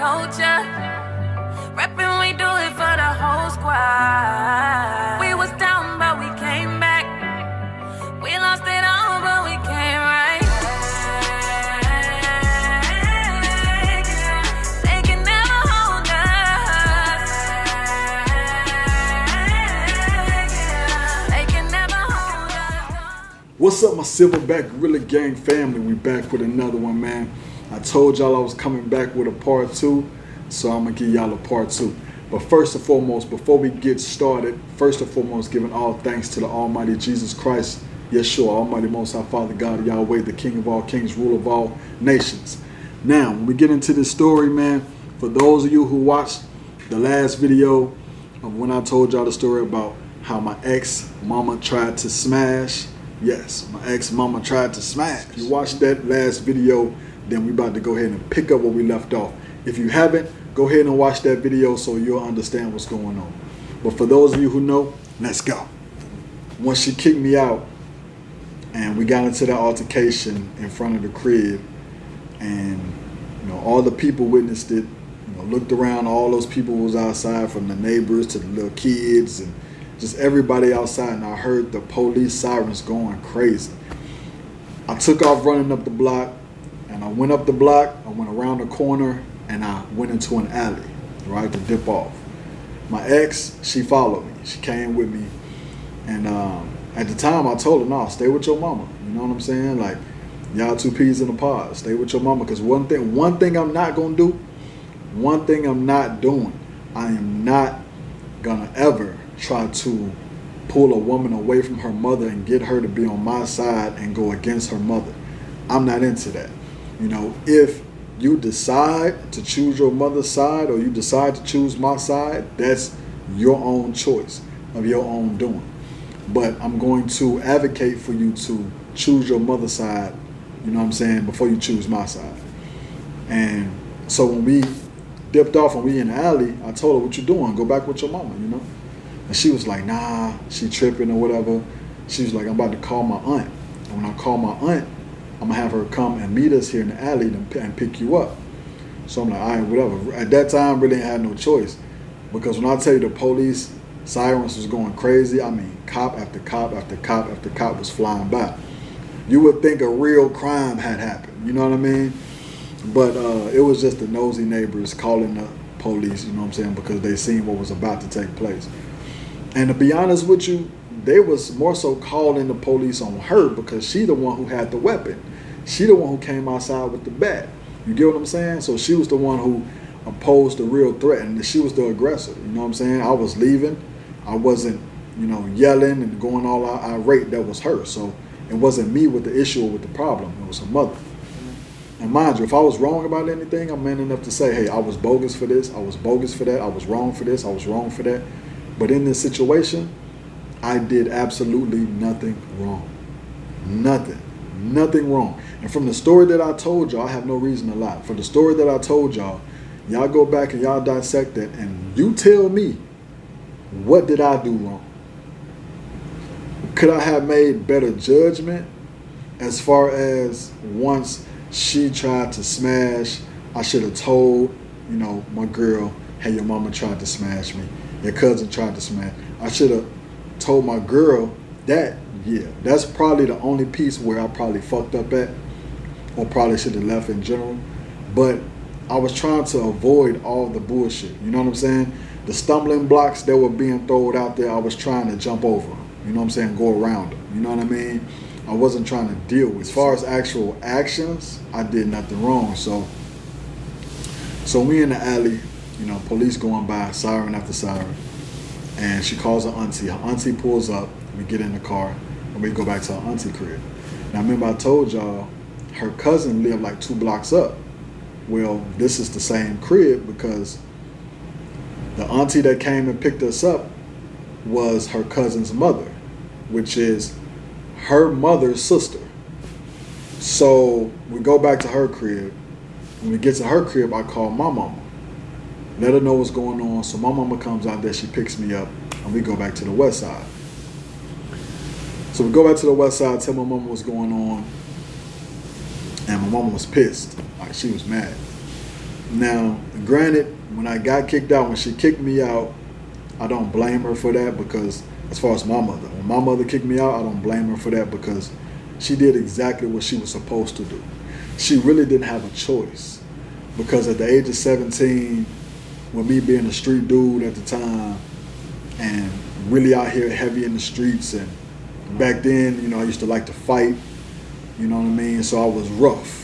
culture. Rapping, we do it for the whole squad. We was down, but we came back. We lost it all, but we came right. They can never hold us. They can never hold us. What's up, my Silverback Gorilla Gang family? We back with another one, man. I told y'all I was coming back with a part 2, so I'm gonna give y'all a part 2. But first and foremost, before we get started, giving all thanks to the Almighty Jesus Christ, Yeshua, Almighty Most High Father God, Yahweh, the King of all kings, ruler of all nations. Now, when we get into this story, man, for those of you who watched the last video of when I told y'all the story about how my ex-mama tried to smash, yes, my ex-mama tried to smash. If you watched that last video, then we about to go ahead and pick up where we left off. If you haven't, go ahead and watch that video so you'll understand what's going on. But for those of you who know, let's go. Once she kicked me out and we got into that altercation in front of the crib, and all the people witnessed it, looked around, all those people was outside, from the neighbors to the little kids and just everybody outside, and I heard the police sirens going crazy. I took off running up the block, and I went up the block, I went around the corner, and I went into an alley, right, to dip off. My ex, she followed me. She came with me. And at the time, I told her, no, stay with your mama. You know what I'm saying? Like, y'all two peas in a pod. Stay with your mama. Because one thing I'm not going to do, one thing I'm not doing, I am not going to ever try to pull a woman away from her mother and get her to be on my side and go against her mother. I'm not into that. If you decide to choose your mother's side or you decide to choose my side, that's your own choice of your own doing. But I'm going to advocate for you to choose your mother's side, before you choose my side. And so when we dipped off and we in the alley, I told her, what you doing? Go back with your mama, And she was like, nah, she tripping or whatever. She was like, I'm about to call my aunt. And when I call my aunt, I'm going to have her come and meet us here in the alley and pick you up. So I'm like, all right, whatever. At that time, really ain't had no choice. Because when I tell you the police sirens was going crazy, I mean, cop after cop after cop after cop was flying by. You would think a real crime had happened, you know what I mean? But it was just the nosy neighbors calling the police, because they seen what was about to take place. And to be honest with you, they was more so calling the police on her because she the one who had the weapon. She the one who came outside with the bat. You get what I'm saying? So she was the one who opposed the real threat, and she was the aggressor. You know what I'm saying? I was leaving. I wasn't, yelling and going all irate. That was her. So it wasn't me with the issue or with the problem. It was her mother. And mind you, if I was wrong about anything, I'm man enough to say, hey, I was bogus for this. I was bogus for that. I was wrong for this. I was wrong for that. But in this situation, I did absolutely nothing wrong. Nothing wrong. And from the story that I told y'all, I have no reason to lie. For the story that I told y'all go back and y'all dissect it, and you tell me, what did I do wrong? Could I have made better judgment as far as once she tried to smash, I should have told, my girl, hey, your mama tried to smash me. Your cousin tried to smash. I should have told my girl that. Yeah, that's probably the only piece where I probably fucked up at, or probably should have left in general. But I was trying to avoid all the bullshit. You know what I'm saying? The stumbling blocks that were being thrown out there, I was trying to jump over them. You know what I'm saying? Go around them. You know what I mean? I wasn't trying to deal with. As far as actual actions, I did nothing wrong. So we in the alley, police going by, siren after siren. And she calls her auntie. Her auntie pulls up. We get in the car and we go back to her auntie crib. Now remember I told y'all her cousin lived like 2 blocks up. Well, this is the same crib because the auntie that came and picked us up was her cousin's mother, which is her mother's sister. So we go back to her crib. When we get to her crib, I call my mama. Let her know what's going on. So my mama comes out there, she picks me up, and we go back to the west side. So we go back to the west side, tell my mama what's going on, and my mama was pissed. Like, she was mad. Now, granted, when I got kicked out, when she kicked me out, I don't blame her for that because, as far as my mother, when my mother kicked me out, I don't blame her for that because she did exactly what she was supposed to do. She really didn't have a choice because at the age of 17, with me being a street dude at the time and really out here heavy in the streets, and back then, you know, I used to like to fight, you know what I mean? So I was rough.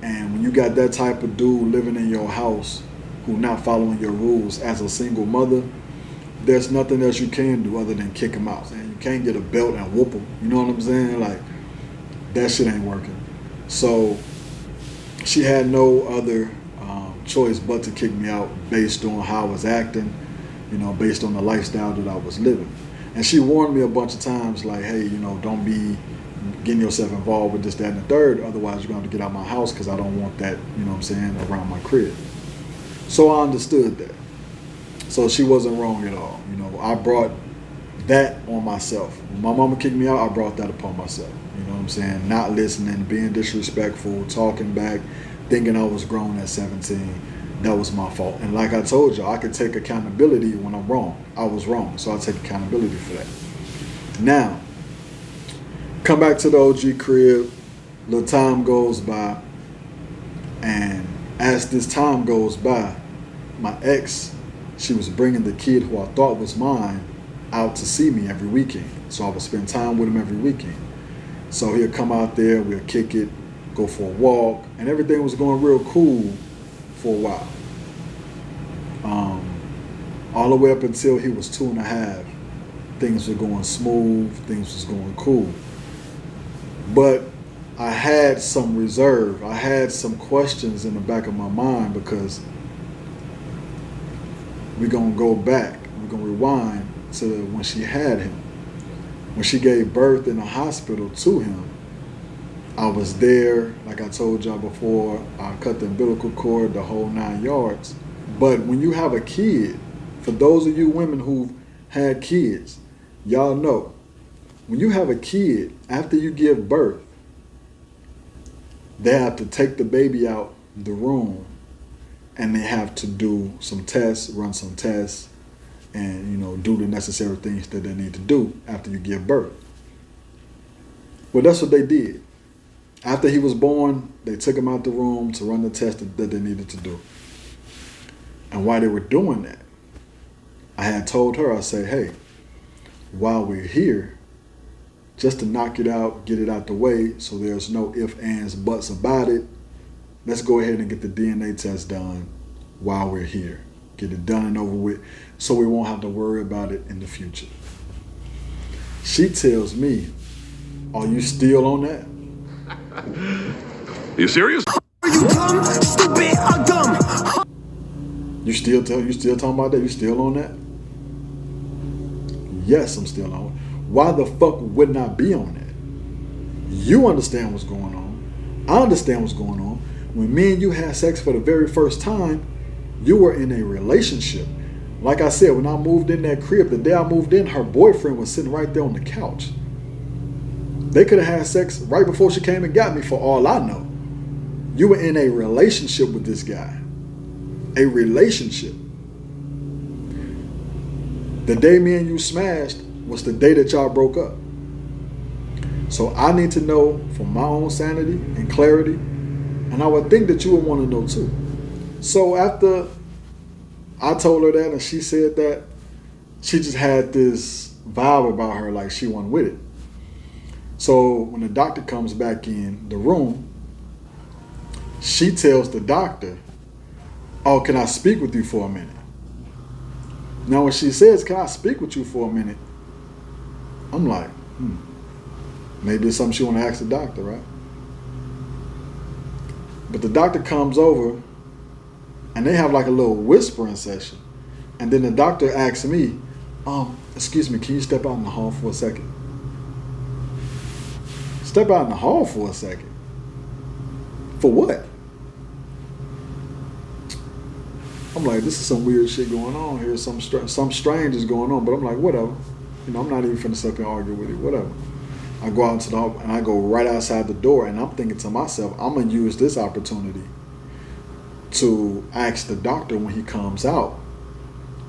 And when you got that type of dude living in your house who not following your rules as a single mother, there's nothing else you can do other than kick him out. And you can't get a belt and whoop him. You know what I'm saying? Like, that shit ain't working. So she had no other choice but to kick me out based on how I was acting, you know, based on the lifestyle that I was living. And she warned me a bunch of times, like, hey, you know, don't be getting yourself involved with this, that, and the third. Otherwise, you're going to have to get out of my house because I don't want that, you know what I'm saying, around my crib. So I understood that. So she wasn't wrong at all. You know, I brought that on myself. When my mama kicked me out, I brought that upon myself. You know what I'm saying? Not listening, being disrespectful, talking back, thinking I was grown at 17. That was my fault. And like I told you, I could take accountability when I'm wrong. I was wrong, so I take accountability for that. Now, come back to the OG crib. Little time goes by, and as this time goes by, my ex, she was bringing the kid who I thought was mine out to see me every weekend. So I would spend time with him every weekend. So he'll come out there, we'll kick it, go for a walk, and everything was going real cool for a while. All the way up until he was 2.5, things were going smooth, things was going cool. But I had some reserve. I had some questions in the back of my mind because we're going to go back. We're going to rewind to when she had him. When she gave birth in the hospital to him, I was there. Like I told y'all before, I cut the umbilical cord, the whole 9 yards. But when you have a kid, for those of you women who've had kids, y'all know, when you have a kid, after you give birth, they have to take the baby out the room and they have to do some tests, run some tests, and, you know, do the necessary things that they need to do after you give birth. Well, that's what they did. After he was born, they took him out the room to run the test that they needed to do. And while they were doing that, I had told her, I said, hey, while we're here, just to knock it out, get it out the way so there's no ifs, ands, buts about it, let's go ahead and get the DNA test done while we're here. Get it done and over with so we won't have to worry about it in the future. She tells me, are you still on that? You serious? You dumb, stupid, or dumb. You still talking about that? You still on that? Yes, I'm still on. Why the fuck wouldn't I be on that? You understand what's going on. I understand what's going on. When me and you had sex for the very first time, you were in a relationship. Like I said, when I moved in that crib, the day I moved in, her boyfriend was sitting right there on the couch. They could have had sex right before she came and got me, for all I know. You were in a relationship with this guy. A relationship. The day me and you smashed was the day that y'all broke up. So I need to know for my own sanity and clarity, and I would think that you would want to know too. So after I told her that and she said that, she just had this vibe about her like she wasn't with it. So when the doctor comes back in the room, she tells the doctor, oh, can I speak with you for a minute? Now when she says, can I speak with you for a minute? I'm like, maybe it's something she want to ask the doctor, right? But the doctor comes over and they have like a little whispering session. And then the doctor asks me, excuse me, can you step out in the hall for a second? Step out in the hall for a second? For what? I'm like, this is some weird shit going on here. Some strange is going on. But I'm like, whatever. You know, I'm not even finna sit up and argue with it. Whatever. I go out into the hall and I go right outside the door and I'm thinking to myself, I'm gonna use this opportunity to ask the doctor when he comes out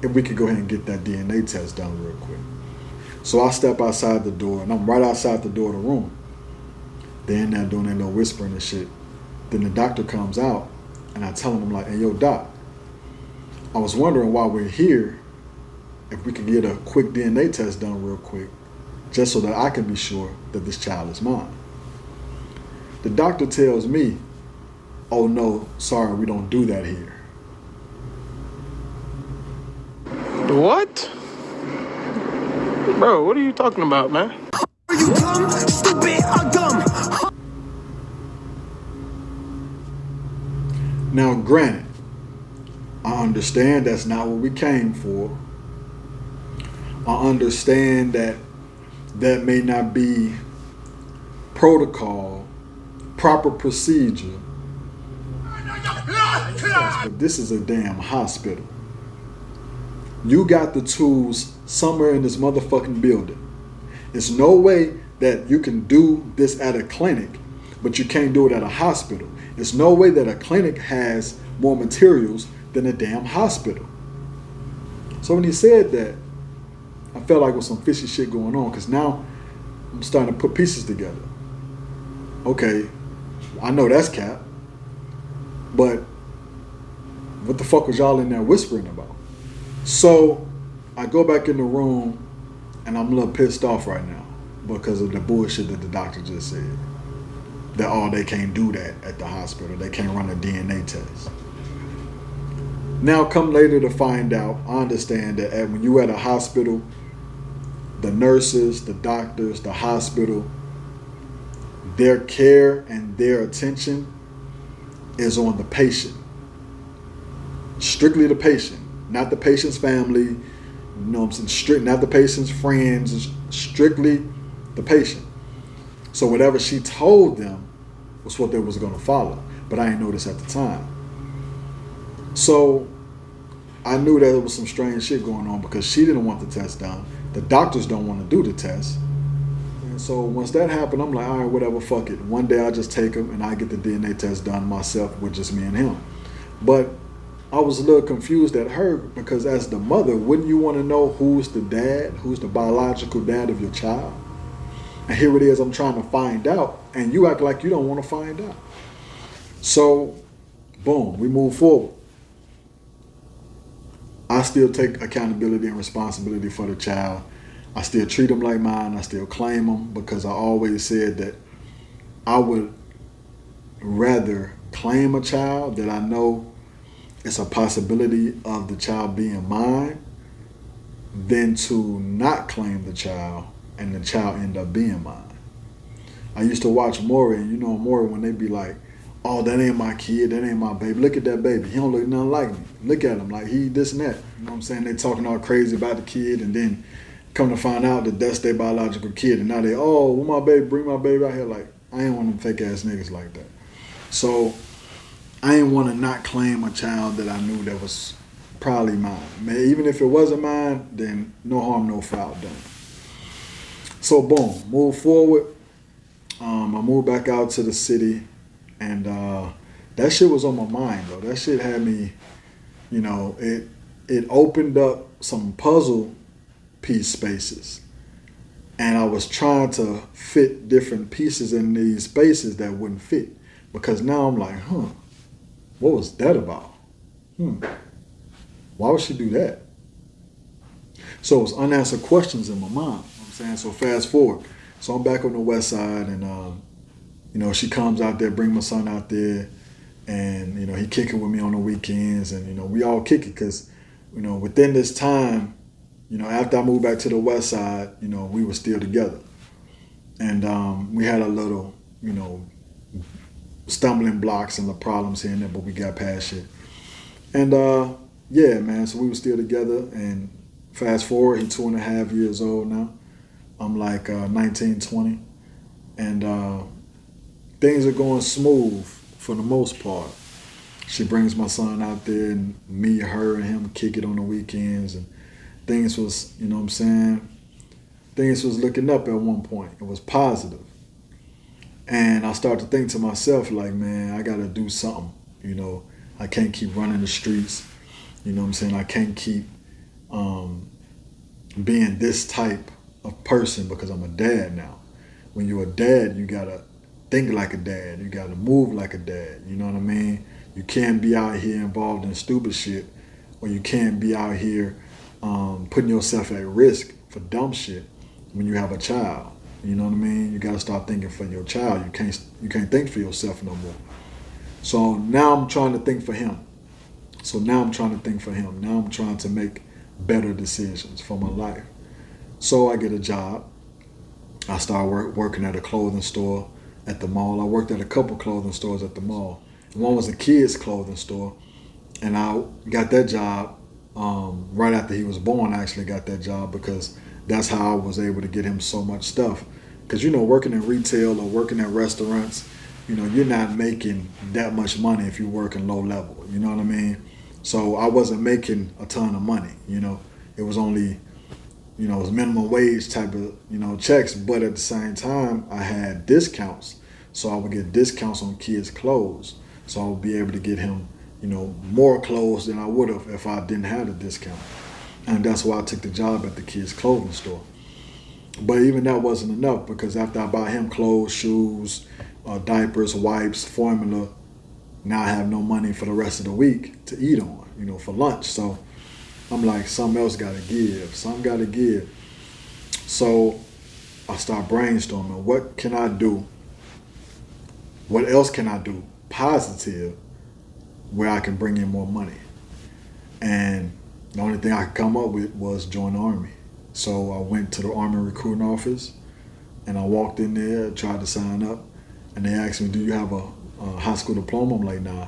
if we could go ahead and get that DNA test done real quick. So I step outside the door, and I'm right outside the door of the room. They're in there doing their little whispering and shit. Then the doctor comes out, and I tell him, I'm like, hey, yo, doc, I was wondering why we're here, if we could get a quick DNA test done real quick, just so that I can be sure that this child is mine. The doctor tells me, oh no, sorry, we don't do that here. What? Bro, what are you talking about, man? Are you dumb, stupid, or dumb? Now, granted, I understand that's not what we came for. I understand that that may not be protocol, proper procedure, but this is a damn hospital. You got the tools somewhere in this motherfucking building. There's no way that you can do this at a clinic, but you can't do it at a hospital. There's no way that a clinic has more materials than a damn hospital. So when he said that, I felt like there was some fishy shit going on, because now I'm starting to put pieces together. Okay, I know that's cap, but what the fuck was y'all in there whispering about? So I go back in the room, and I'm a little pissed off right now because of the bullshit that the doctor just said. That, oh, they can't do that at the hospital. They can't run a DNA test. Now, come later to find out, I understand that when you at a hospital, the nurses, the doctors, the hospital, their care and their attention is on the patient. Strictly the patient, not the patient's family, you know what I'm saying? Not the patient's friends, strictly the patient. So whatever she told them was what they was going to follow. But I didn't know this at the time. So I knew that there was some strange shit going on because she didn't want the test done. The doctors don't want to do the test. And so once that happened, I'm like, all right, whatever, fuck it. One day I'll just take him and I get the DNA test done myself with just me and him. But I was a little confused at her because as the mother, wouldn't you want to know who's the dad, who's the biological dad of your child? And here it is, I'm trying to find out, and you act like you don't want to find out. So, boom, we move forward. I still take accountability and responsibility for the child. I still treat them like mine. I still claim them because I always said that I would rather claim a child that I know it's a possibility of the child being mine than to not claim the child and the child end up being mine. I used to watch Maury, and you know Maury, when they be like, oh, that ain't my kid, that ain't my baby. Look at that baby. He don't look nothing like me. Look at him like he this and that. You know what I'm saying? They talking all crazy about the kid, and then come to find out that that's their biological kid. And now they, oh, well, my baby, bring my baby out here. Like, I ain't one of them fake ass niggas like that. So I ain't want to not claim a child that I knew that was probably mine. Man, even if it wasn't mine, then no harm, no foul done. So boom, move forward. I moved back out to the city, and that shit was on my mind, though. That shit had me, you know, it opened up some puzzle piece spaces. And I was trying to fit different pieces in these spaces that wouldn't fit. Because now I'm like, what was that about? Why would she do that? So it was unanswered questions in my mind. You know what I'm saying? So fast forward. So I'm back on the west side, and you know, she comes out there, bring my son out there, and you know, he kicking with me on the weekends, and you know, we all kick it because, you know, within this time, you know, after I moved back to the west side, you know, we were still together, and we had a little, you know, stumbling blocks and the problems here and there, but we got past it. And yeah, man, so we were still together, and fast forward, he's 2.5 years old now. I'm like 19, 20, and things are going smooth for the most part. She brings my son out there, and me, her, and him kick it on the weekends, and things was, you know what I'm saying, things was looking up at one point. It was positive. And I started to think to myself, like, man, I got to do something, you know. I can't keep running the streets. You know what I'm saying? I can't keep being this type of person because I'm a dad now. When you're a dad, you gotta think like a dad. You gotta move like a dad. You know what I mean? You can't be out here involved in stupid shit, or you can't be out here putting yourself at risk for dumb shit when you have a child. You know what I mean? You gotta start thinking for your child. You can't think for yourself no more. So now I'm trying to think for him. Now I'm trying to make better decisions for my life. So I get a job. I start working at a clothing store at the mall. I worked at a couple clothing stores at the mall. One was a kids clothing store, and I got that job right after he was born. I actually got that job because that's how I was able to get him so much stuff. Because, working in retail or working at restaurants, you're not making that much money if you're working low level. You know what I mean? So I wasn't making a ton of money. It was only, it was minimum wage type of, checks. But at the same time, I had discounts. So I would get discounts on kids' clothes. So I would be able to get him, more clothes than I would have if I didn't have a discount. And that's why I took the job at the kids' clothing store. But even that wasn't enough, because after I buy him clothes, shoes, diapers, wipes, formula, now I have no money for the rest of the week to eat on, for lunch. So I'm like, something else got to give. So I start brainstorming. What can I do? What else can I do positive where I can bring in more money? And the only thing I could come up with was join the Army. So I went to the Army recruiting office, and I walked in there, tried to sign up, and they asked me, do you have a high school diploma? I'm like, nah.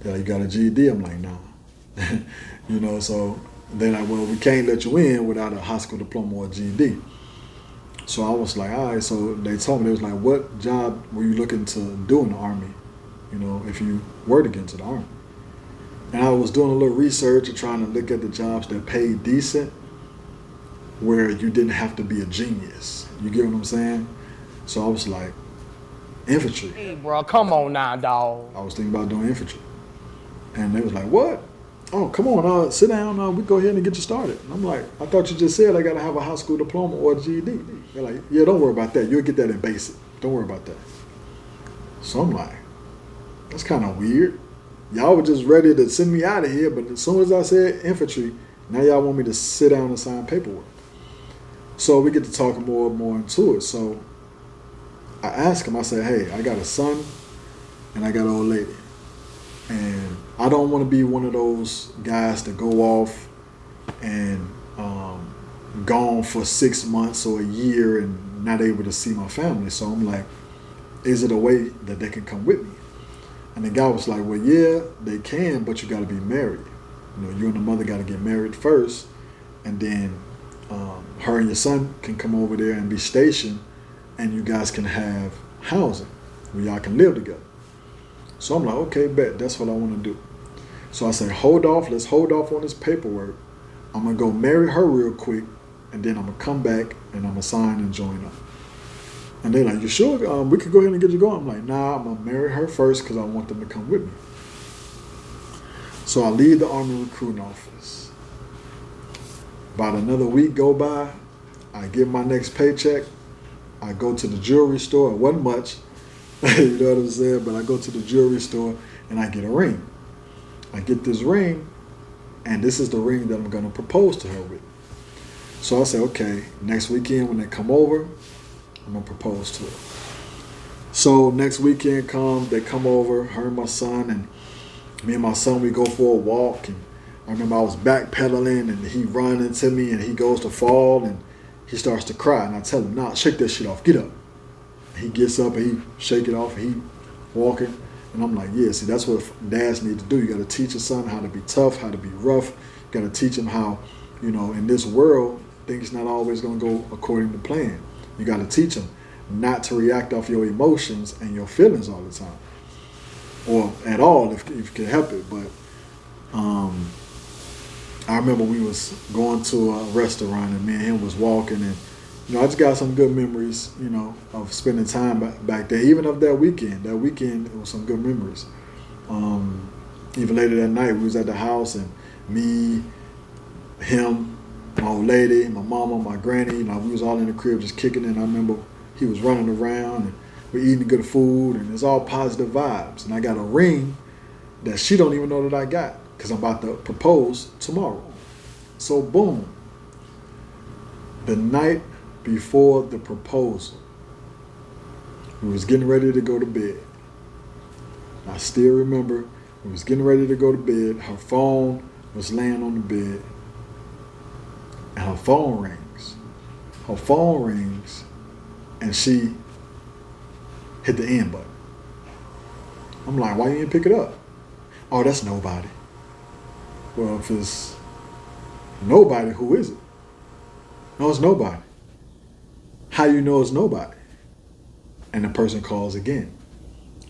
They're like, you got a GED? I'm like, nah. So they're like, well, we can't let you in without a high school diploma or a GED. So I was like, all right. So they told me, they was like, what job were you looking to do in the Army, if you were to get into the Army? And I was doing a little research and trying to look at the jobs that paid decent, where you didn't have to be a genius. You get what I'm saying? So I was like, infantry. Hey, bro, come on now, dog. I was thinking about doing infantry. And they was like, what? Oh, come on, sit down. We go ahead and get you started. And I'm like, I thought you just said I got to have a high school diploma or a GED. They're like, yeah, don't worry about that. You'll get that in basic. Don't worry about that. So I'm like, that's kind of weird. Y'all were just ready to send me out of here, but as soon as I said infantry, now y'all want me to sit down and sign paperwork. So we get to talking more and more into it. So I asked him, I said, hey, I got a son and I got an old lady. And I don't want to be one of those guys that go off and gone for 6 months or a year and not able to see my family. So I'm like, is it a way that they can come with me? And the guy was like, well, yeah, they can, but you got to be married. You and the mother got to get married first, and then her and your son can come over there and be stationed, and you guys can have housing where y'all can live together. So I'm like, okay, bet, that's what I want to do. So I say, let's hold off on this paperwork. I'm going to go marry her real quick, and then I'm going to come back and I'm going to sign and join up. And they're like, you sure? We could go ahead and get you going. I'm like, nah, I'm going to marry her first because I want them to come with me. So I leave the Army recruiting office. About another week go by, I get my next paycheck. I go to the jewelry store. It wasn't much, you know what I'm saying? But I go to the jewelry store and I get a ring. I get this ring, and this is the ring that I'm going to propose to her with. So I say, okay, next weekend when they come over, I'm going to propose to her. So next weekend they come over, her and my son, and me and my son, we go for a walk. And I remember I was backpedaling, and he run into me, and he goes to fall, and he starts to cry. And I tell him, nah, shake that shit off, get up. He gets up, and he shake it off, and he walking. And I'm like, yeah, see, that's what dads need to do. You got to teach your son how to be tough, how to be rough. You got to teach him how, in this world, things not always going to go according to plan. You got to teach him not to react off your emotions and your feelings all the time, or at all if you can help it. But I remember we was going to a restaurant, and me and him was walking, and I just got some good memories, of spending time back there. Even of that weekend, it was some good memories. Even later that night, we was at the house, and me, him, my old lady, my mama, my granny, we was all in the crib just kicking it. And I remember he was running around, and we're eating good food, and it's all positive vibes. And I got a ring that she don't even know that I got, because I'm about to propose tomorrow. So boom, the night before the proposal, we was getting ready to go to bed. I still remember we was getting ready to go to bed. Her phone was laying on the bed, and her phone rings. Her phone rings, and she hit the end button. I'm like, why you didn't pick it up? Oh, that's nobody. Well, if it's nobody, who is it? No, it's nobody. How you know it's nobody? And the person calls again.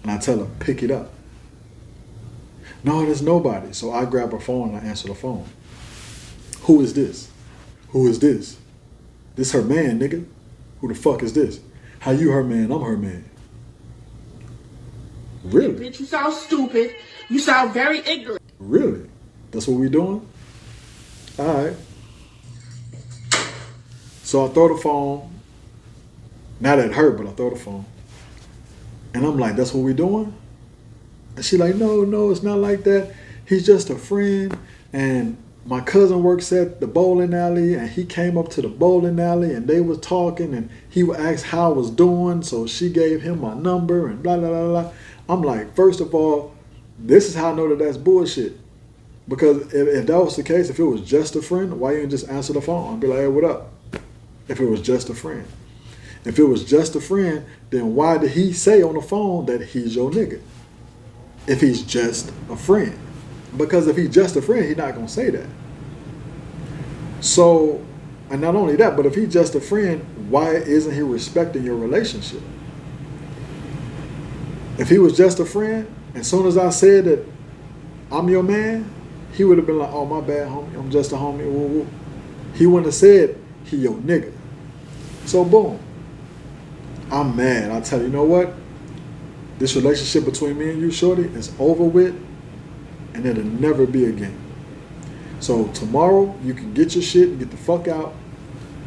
And I tell her, pick it up. No, there's nobody. So I grab her phone and I answer the phone. Who is this? Who is this? This her man, nigga. Who the fuck is this? How you her man? I'm her man. Really? Bitch, you sound stupid. You sound very ignorant. Really? That's what we doing? All right. So I throw the phone. Not at her, but I throw the phone. And I'm like, that's what we doing? And she like, no, it's not like that. He's just a friend. And my cousin works at the bowling alley, and he came up to the bowling alley, and they was talking, and he would ask how I was doing. So she gave him my number and blah, blah, blah, blah. I'm like, first of all, this is how I know that that's bullshit. Because if that was the case, if it was just a friend, why you didn't just answer the phone and be like, hey, what up? If it was just a friend. If it was just a friend, then why did he say on the phone that he's your nigga? If he's just a friend. Because if he's just a friend, he's not going to say that. So, and not only that, but if he's just a friend, why isn't he respecting your relationship? If he was just a friend, as soon as I said that I'm your man, he would have been like, oh, my bad, homie. I'm just a homie. Woo, woo. He wouldn't have said he your nigga. So, boom. I'm mad. I tell you, you know what? This relationship between me and you, shorty, is over with, and it'll never be again. So tomorrow, you can get your shit and get the fuck out.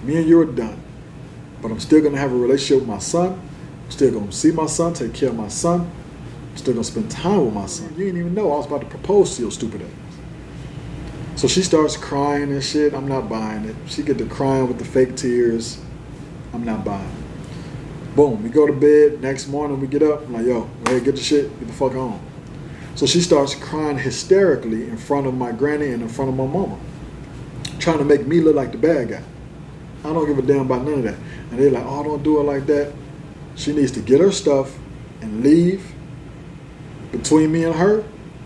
Me and you are done. But I'm still going to have a relationship with my son. I'm still going to see my son, take care of my son. I'm still going to spend time with my son. You didn't even know I was about to propose to your stupid ass. So she starts crying and shit. I'm not buying it. She get to crying with the fake tears. I'm not buying it. Boom, we go to bed. Next morning, we get up. I'm like, yo, go ahead, get the shit, get the fuck on. So she starts crying hysterically in front of my granny and in front of my mama, trying to make me look like the bad guy. I don't give a damn about none of that. And they're like, oh, don't do it like that. She needs to get her stuff and leave. Between me and her,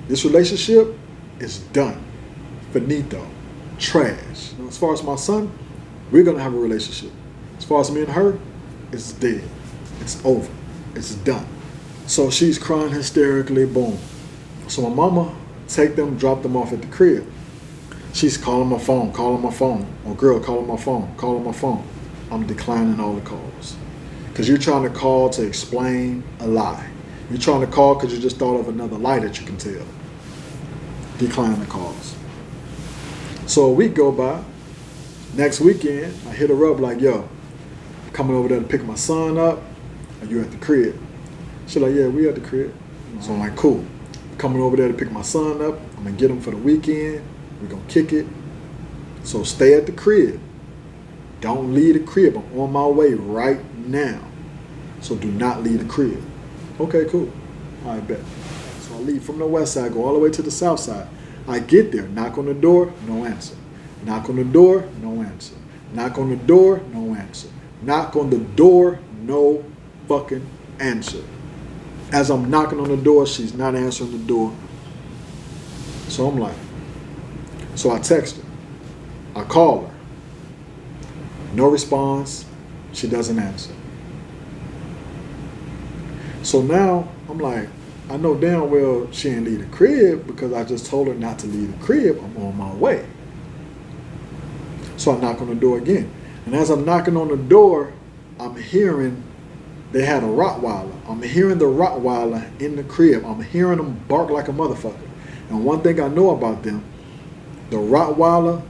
this relationship is done. Finito. Trash. As far as my son, we're going to have a relationship. As far as me and her, it's dead. It's over. It's done. So she's crying hysterically, boom. So my mama drop them off at the crib. She's calling my phone. Or girl, calling my phone. I'm declining all the calls. Because you're trying to call to explain a lie. You're trying to call because you just thought of another lie that you can tell. Decline the calls. So a week go by. Next weekend, I hit her up like, yo, coming over there to pick my son up. Are you at the crib? She's like, yeah, we at the crib. So I'm like, cool. Coming over there to pick my son up. I'm going to get him for the weekend. We're going to kick it. So stay at the crib. Don't leave the crib. I'm on my way right now. So do not leave the crib. Okay, cool. All right, bet. So I leave from the west side, go all the way to the south side. I get there, knock on the door, no answer. Knock on the door, no answer. Knock on the door, no answer. Knock on the door, no fucking answer. As I'm knocking on the door, she's not answering the door. So I'm like, so I text her. I call her. No response. She doesn't answer. So now I'm like, I know damn well she ain't leave the crib because I just told her not to leave the crib. I'm on my way. So I knock on the door again. And as I'm knocking on the door, I'm hearing they had a Rottweiler. I'm hearing the Rottweiler in the crib. I'm hearing them bark like a motherfucker. And one thing I know about them, the Rottweiler,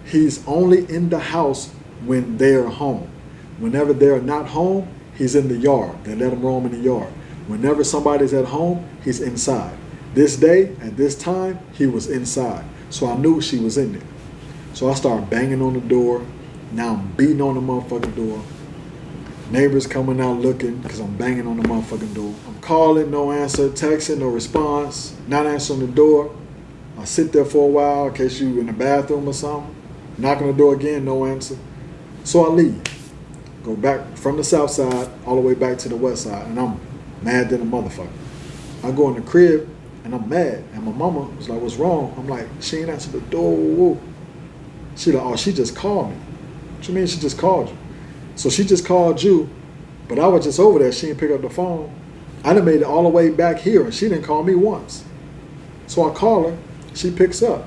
he's only in the house when they're home. Whenever they're not home, he's in the yard. They let him roam in the yard. Whenever somebody's at home, he's inside. This day, at this time, he was inside. So I knew she was in there. So I started banging on the door. Now I'm beating on the motherfucking door. Neighbors coming out looking because I'm banging on the motherfucking door. I'm calling, no answer, texting, no response, not answering the door. I sit there for a while in case you in the bathroom or something. Knock on the door again, no answer. So I leave. Go back from the south side all the way back to the west side, and I'm mad than a motherfucker. I go in the crib and I'm mad, and my mama was like, "What's wrong?" I'm like, "She ain't answered the door." She like, "Oh, she just called me." What you mean she just called you? So she just called you, but I was just over there. She didn't pick up the phone. I done made it all the way back here, and she didn't call me once. So I call her. She picks up.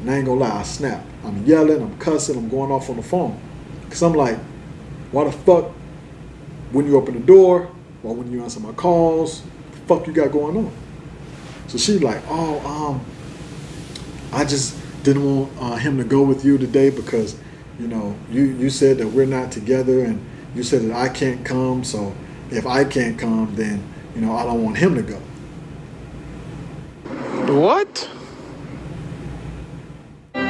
And I ain't gonna lie, I snap. I'm yelling, I'm cussing, I'm going off on the phone. Because I'm like, why the fuck when you open the door, or when you answer my calls, the fuck you got going on? So she's like, I just didn't want him to go with you today because, you know, you said that we're not together, and you said that I can't come, so if I can't come, then, you know, I don't want him to go. What?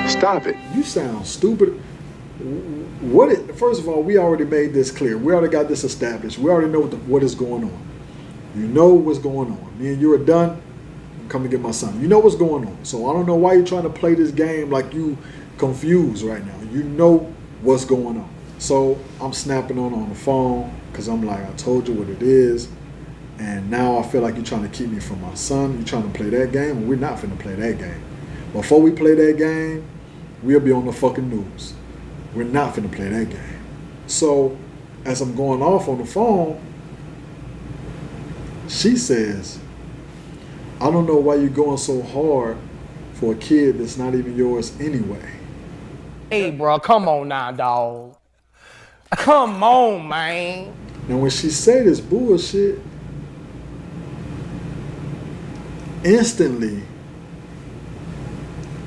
Stop it. You sound stupid. First of all, we already made this clear. We already got this established. We already know what is going on. You know what's going on. Me and you are done. I'm coming to get my son. You know what's going on. So I don't know why you're trying to play this game like you confused right now. You know what's going on. So I'm snapping on the phone because I'm like, I told you what it is. And now I feel like you're trying to keep me from my son. You're trying to play that game, and we're not finna play that game. Before we play that game, we'll be on the fucking news. We're not finna play that game. So as I'm going off on the phone, she says, I don't know why you're going so hard for a kid that's not even yours anyway. Hey, bro, come on now, dog. Come on, man. Now when she say this bullshit, instantly,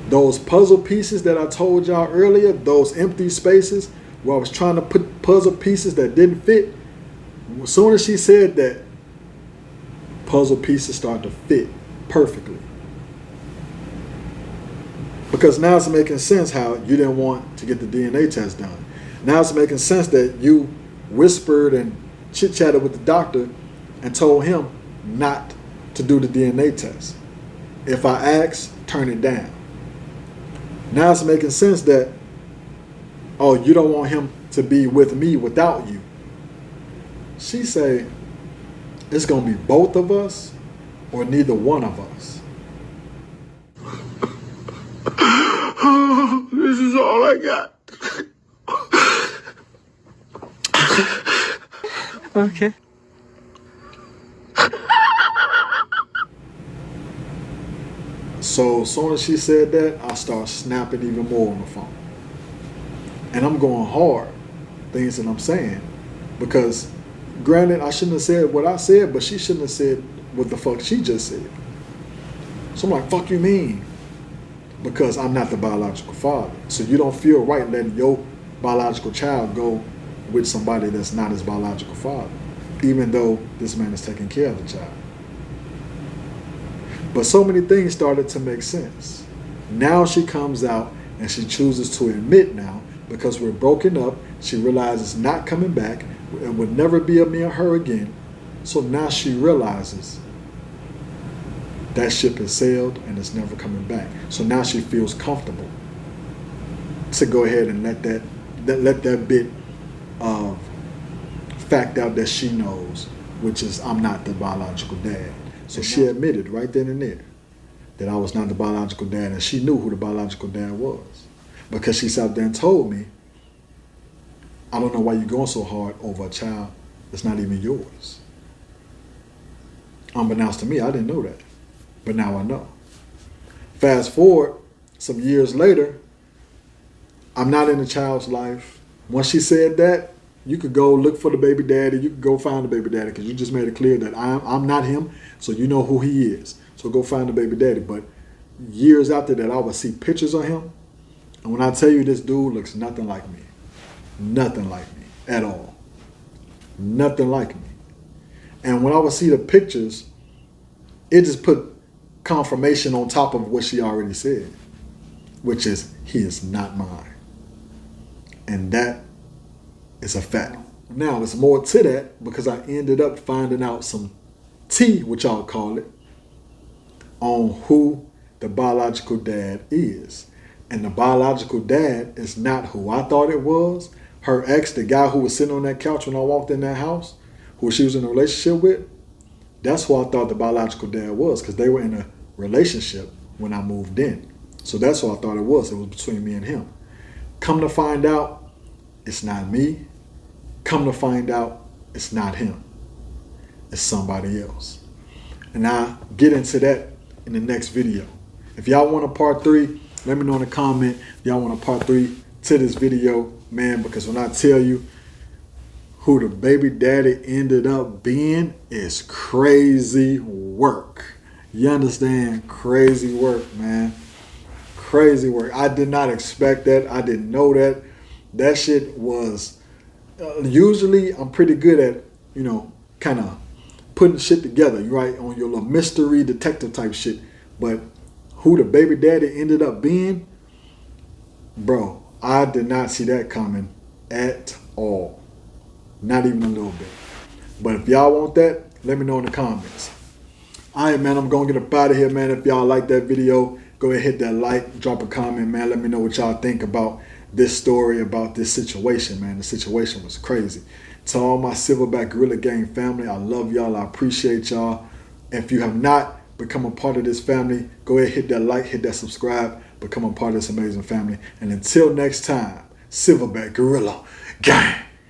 those puzzle pieces that I told y'all earlier, those empty spaces where I was trying to put puzzle pieces that didn't fit, as soon as she said that, puzzle pieces start to fit perfectly. Because now it's making sense how you didn't want to get the DNA test done. Now it's making sense that you whispered and chit-chatted with the doctor and told him not to do the DNA test. If I ask, turn it down. Now it's making sense that, oh, you don't want him to be with me without you. She say, it's going to be both of us or neither one of us. This is all I got. Okay. So as soon as she said that, I start snapping even more on the phone. And I'm going hard, things that I'm saying. Because granted, I shouldn't have said what I said, but she shouldn't have said what the fuck she just said. So I'm like, fuck you mean? Because I'm not the biological father. So you don't feel right letting your biological child go with somebody that's not his biological father, even though this man is taking care of the child. But so many things started to make sense. Now she comes out and she chooses to admit now, because we're broken up, she realizes not coming back, it would never be a me or her again. So now she realizes that ship has sailed and it's never coming back. So now she feels comfortable to go ahead and let that bit of fact out that she knows, which is I'm not the biological dad. So she admitted right then and there that I was not the biological dad, and she knew who the biological dad was. Because she sat there and told me, I don't know why you're going so hard over a child that's not even yours. Unbeknownst to me, I didn't know that. But now I know. Fast forward some years later, I'm not in the child's life. Once she said that, you could go look for the baby daddy. You could go find the baby daddy because you just made it clear that I'm not him, so you know who he is. So go find the baby daddy. But years after that, I would see pictures of him. And when I tell you this dude looks nothing like me. Nothing like me at all. Nothing like me. And when I would see the pictures, it just put confirmation on top of what she already said, which is he is not mine. And that is a fact. Now, there's more to that because I ended up finding out some tea, which y'all call it, on who the biological dad is. And the biological dad is not who I thought it was. Her ex, the guy who was sitting on that couch when I walked in that house, who she was in a relationship with, that's who I thought the biological dad was, because they were in a relationship when I moved in. So that's who I thought it was. It was between me and him. Come to find out, it's not me. Come to find out, it's not him. It's somebody else. And I'll get into that in the next video. If y'all want a part 3, let me know in the comment if y'all want a part 3 to this video, man, because when I tell you who the baby daddy ended up being, is crazy work. You understand? Crazy work, man. Crazy work. I did not expect that. I didn't know that. That shit was, usually I'm pretty good at, kind of putting shit together, right? On your little mystery detective type shit. But who the baby daddy ended up being, bro, I did not see that coming at all. Not even a little bit. But if y'all want that, let me know in the comments. All right, man, I'm going to get up out of here, man. If y'all like that video, go ahead, hit that like, drop a comment, man. Let me know what y'all think about this story, about this situation, man. The situation was crazy. To all my Silverback Gorilla Gang family, I love y'all. I appreciate y'all. If you have not become a part of this family, go ahead, hit that like, hit that subscribe, become a part of this amazing family. And until next time, Silverback Gorilla Gang.